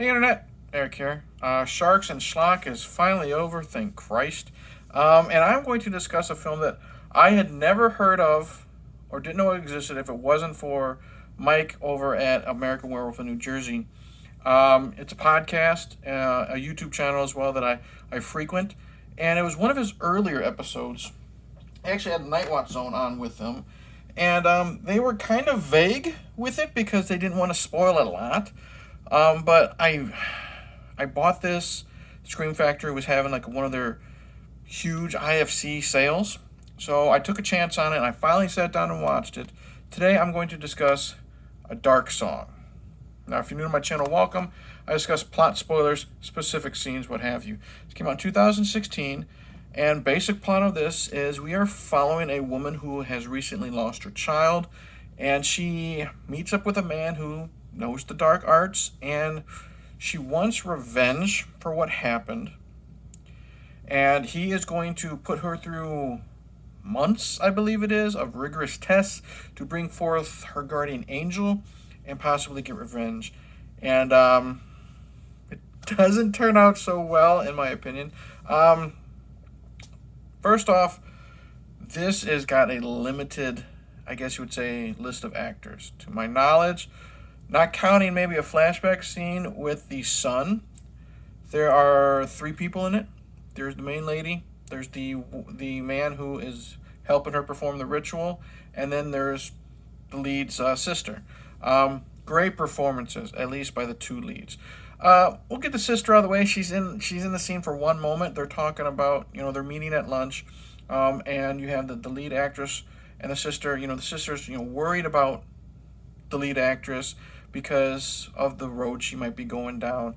Hey Internet, Eric here. Sharks and Schlock is finally over, thank Christ. And I'm going to discuss a film that I had never heard of or didn't know it existed if it wasn't for Mike over at American Werewolf in New Jersey. It's a podcast, a YouTube channel as well that I frequent. And it was one of his earlier episodes. I actually had a Night Watch Zone on with them. And they were kind of vague with it because they didn't want to spoil a lot. But I bought this. Scream Factory was having like one of their huge IFC sales. So I took a chance on it and I finally sat down and watched it. Today I'm going to discuss A Dark Song. Now, if you're new to my channel, welcome. I discuss plot spoilers, specific scenes, what have you. It came out in 2016, and basic plot of this is we are following a woman who has recently lost her child, and she meets up with a man who knows the dark arts, and she wants revenge for what happened. And he is going to put her through months, I believe it is, of rigorous tests to bring forth her guardian angel and possibly get revenge. And it doesn't turn out so well, in my opinion. First off, this has got a limited, I guess you would say, list of actors. To my knowledge, not counting maybe a flashback scene with the son, there are 3 people in it. There's the main lady, there's the man who is helping her perform the ritual, and then there's the lead's sister. Great performances, at least by the 2 leads. We'll get the sister out of the way. She's in the scene for one moment. They're talking about, they're meeting at lunch, and you have the lead actress and the sister. The sister's worried about the lead actress because of the road she might be going down.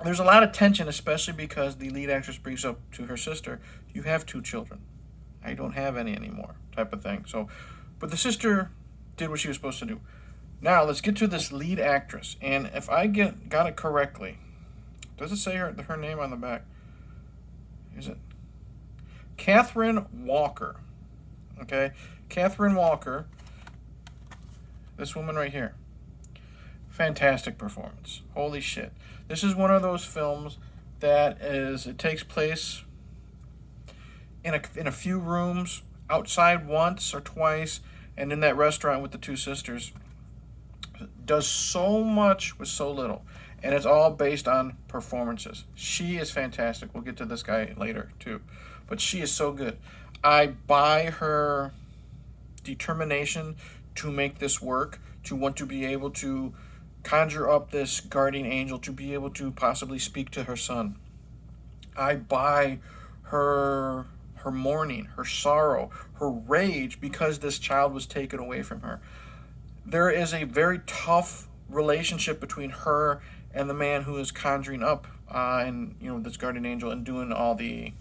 There's a lot of tension, especially because the lead actress brings up to her sister, "You have 2 children. I don't have any anymore," type of thing. So, but the sister did what she was supposed to do. Now let's get to this lead actress, and if I got it correctly, does it say her name on the back? Is it Catherine Walker? Okay, Catherine Walker. This woman right here. Fantastic performance. Holy shit. This is one of those films that it takes place in a few rooms, outside once or twice, and in that restaurant with the 2 sisters. Does so much with so little, and it's all based on performances. She is fantastic. We'll get to this guy later too, but she is so good. I buy her determination to make this work, to want to be able to conjure up this guardian angel, to be able to possibly speak to her son. I buy her mourning, her sorrow, her rage because this child was taken away from her. There is a very tough relationship between her and the man who is conjuring up and this guardian angel and doing all the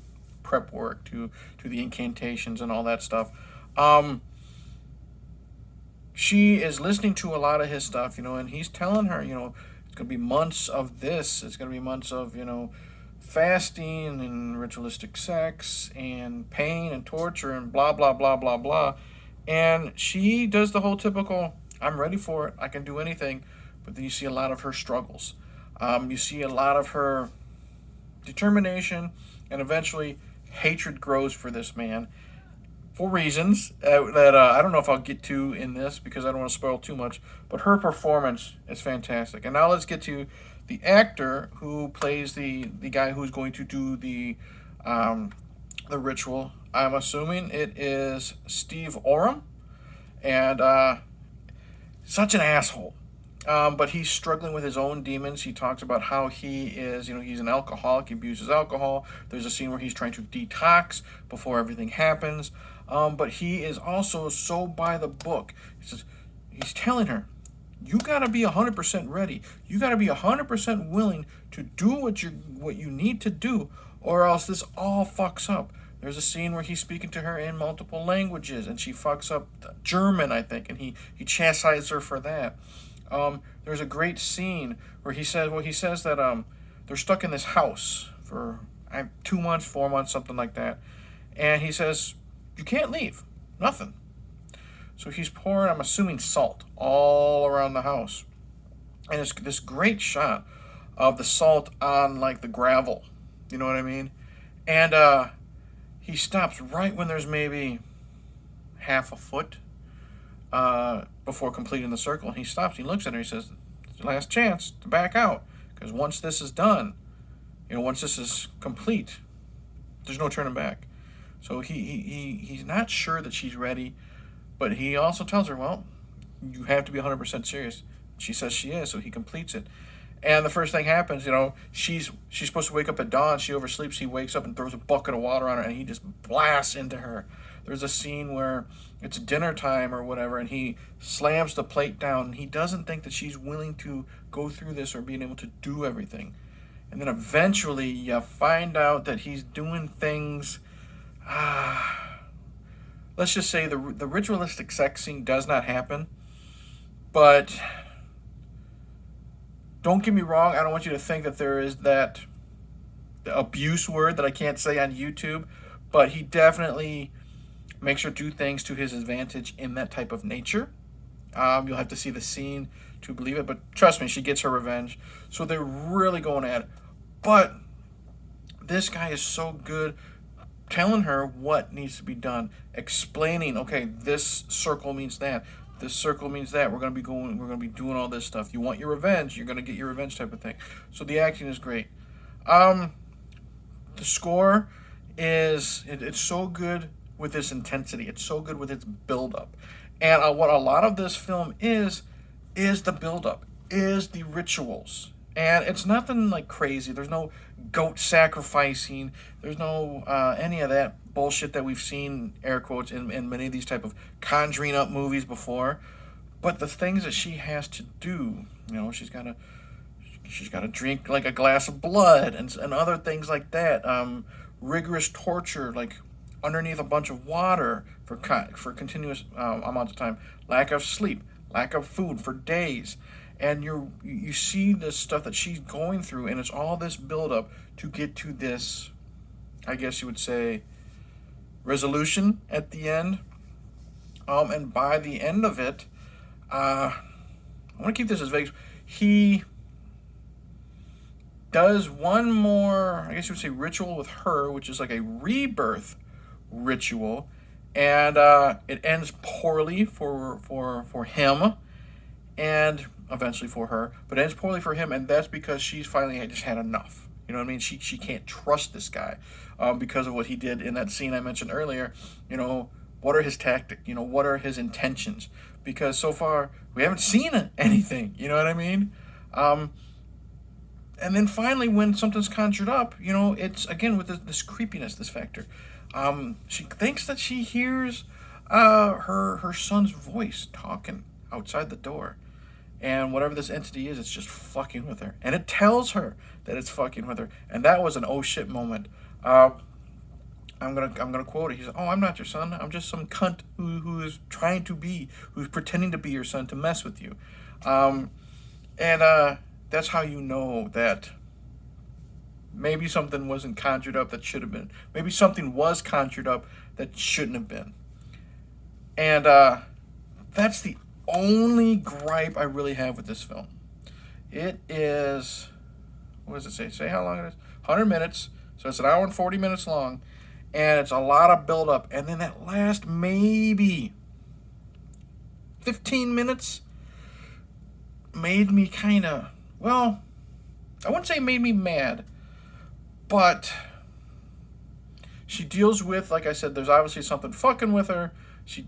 prep work to the incantations and all that stuff. She is listening to a lot of his stuff, and he's telling her, it's going to be months of this. It's going to be months of, fasting and ritualistic sex and pain and torture and blah, blah, blah, blah, blah. And she does the whole typical, "I'm ready for it. I can do anything." But then you see a lot of her struggles. You see a lot of her determination, and eventually hatred grows for this man for reasons that I don't know if I'll get to in this because I don't want to spoil too much. But her performance is fantastic. And now let's get to the actor who plays the guy who's going to do the ritual. I'm assuming it is Steve Oram, and such an asshole. But he's struggling with his own demons. He talks about how he is, he's an alcoholic. He abuses alcohol. There's a scene where he's trying to detox before everything happens. But he is also so by the book. He's telling her, you got to be 100% ready. You got to be 100% willing to do what you need to do, or else this all fucks up. There's a scene where he's speaking to her in multiple languages, and she fucks up German, I think, and he chastises her for that. There's a great scene where he says that they're stuck in this house for 2 months, 4 months, something like that, and he says, "You can't leave, nothing." So he's pouring, I'm assuming, salt all around the house. And it's this great shot of the salt on like the gravel. You know what I mean? And he stops right when there's maybe half a foot before completing the circle. And he stops. He looks at her. He says, "It's the last chance to back out, because once this is done, once this is complete, there's no turning back." So he's not sure that she's ready, but he also tells her, "Well, you have to be 100% serious." She says she is, so he completes it. And the first thing happens, she's supposed to wake up at dawn. She oversleeps. He wakes up and throws a bucket of water on her, and he just blasts into her. There's a scene where it's dinner time or whatever, and he slams the plate down. He doesn't think that she's willing to go through this or being able to do everything. And then eventually you find out that he's doing things. Let's just say the ritualistic sex scene does not happen, but don't get me wrong, I don't want you to think that there is that abuse word that I can't say on YouTube, but he definitely makes her do things to his advantage in that type of nature. You'll have to see the scene to believe it, but trust me, she gets her revenge. So they're really going at it. But this guy is so good telling her what needs to be done, explaining, okay, this circle means that. This circle means that. We're going to be doing all this stuff. You want your revenge, you're going to get your revenge type of thing. So the acting is great. The score it's so good with its intensity. It's so good with its build-up. And what a lot of this film is the build-up, is the rituals. And it's nothing like crazy. There's no goat sacrificing. There's no any of that bullshit that we've seen, air quotes, in many of these type of conjuring up movies before. But the things that she has to do, she's got to drink like a glass of blood and other things like that. Rigorous torture, like underneath a bunch of water for continuous amounts of time. Lack of sleep, lack of food for days. And you see this stuff that she's going through, and it's all this buildup to get to this, I guess you would say, resolution at the end. And by the end of it, I want to keep this as vague. He does one more, I guess you would say, ritual with her, which is like a rebirth ritual, and it ends poorly for him, and eventually for her, but it ends poorly for him, and that's because she's finally just had enough. You know what I mean? She can't trust this guy because of what he did in that scene I mentioned earlier. What are his tactics? What are his intentions? Because so far we haven't seen anything. You know what I mean? And then finally, when something's conjured up, it's again with this creepiness, this factor. She thinks that she hears her son's voice talking outside the door. And whatever this entity is, it's just fucking with her. And it tells her that it's fucking with her. And that was an oh shit moment. I'm gonna quote it. He said, "Oh, I'm not your son. I'm just some cunt who is who's pretending to be your son to mess with you." And that's how you know that maybe something wasn't conjured up that should have been. Maybe something was conjured up that shouldn't have been. And that's the only gripe I really have with this film. It is, what does it say? Say how long it is? 100 minutes. So it's an hour and 40 minutes long. And it's a lot of build-up. And then that last maybe 15 minutes made me kind of, well, I wouldn't say made me mad, but she deals with, like I said, there's obviously something fucking with her. She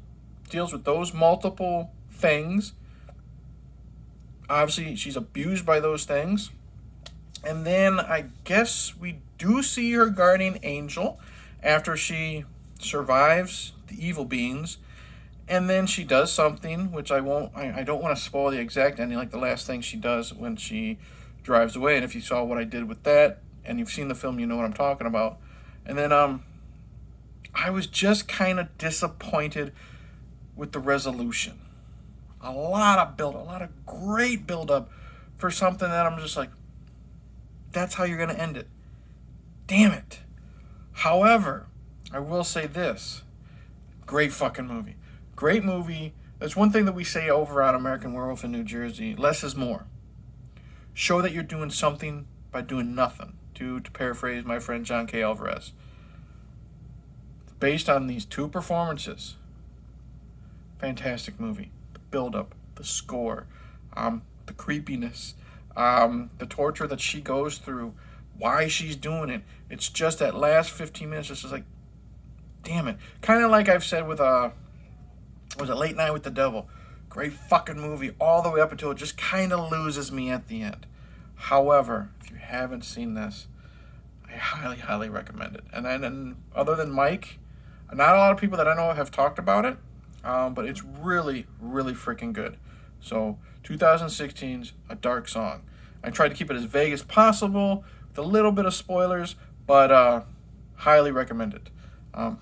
deals with those multiple things. Obviously, she's abused by those things. And then I guess we do see her guardian angel after she survives the evil beings. And then she does something, which I don't want to spoil the exact ending, like the last thing she does when she drives away. And if you saw what I did with that, and you've seen the film, you know what I'm talking about. And then I was just kind of disappointed with the resolution. A lot of great build-up for something that I'm just like, that's how you're going to end it. Damn it. However, I will say this. Great fucking movie. Great movie. That's one thing that we say over on American Werewolf in New Jersey. Less is more. show that you're doing something by doing nothing, to paraphrase my friend John K. Alvarez. Based on these two performances, fantastic movie. The build-up, the score, the creepiness, the torture that she goes through, why she's doing it. It's just that last 15 minutes, it's just like, damn it. Kind of like I've said with, was it Late Night with the Devil? Great fucking movie all the way up until it just kind of loses me at the end. However, if you haven't seen this, I highly, highly recommend it. And then other than Mike, not a lot of people that I know have talked about it, but it's really, really freaking good. So 2016's A Dark Song. I tried to keep it as vague as possible, with a little bit of spoilers, but highly recommend it.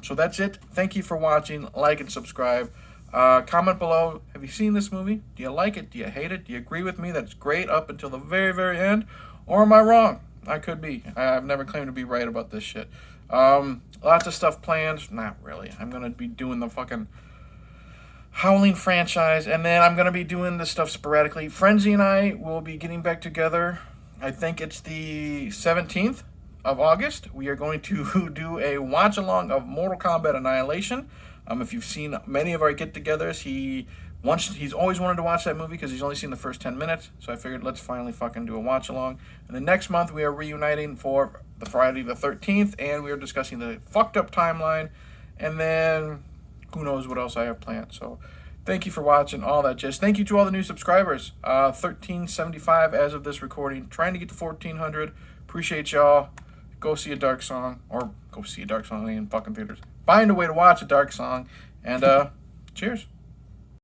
So that's it. Thank you for watching. Like and subscribe. Comment below, have you seen this movie? Do you like it? Do you hate it? Do you agree with me that it's great up until the very, very end? Or am I wrong? I could be. I've never claimed to be right about this shit. Lots of stuff planned. Not really. I'm going to be doing the fucking Howling franchise, and then I'm going to be doing this stuff sporadically. Frenzy and I will be getting back together. I think it's the 17th of August. We are going to do a watch-along of Mortal Kombat Annihilation. If you've seen many of our get-togethers, he's always wanted to watch that movie because he's only seen the first 10 minutes. So I figured let's finally fucking do a watch-along. And then next month we are reuniting for the Friday the 13th, and we are discussing the fucked up timeline. And then who knows what else I have planned. So thank you for watching all that jazz. Thank you to all the new subscribers. 1375 as of this recording. Trying to get to 1400. Appreciate y'all. Go see A Dark Song, or go see A Dark Song in fucking theaters. Find a way to watch A Dark Song, and cheers.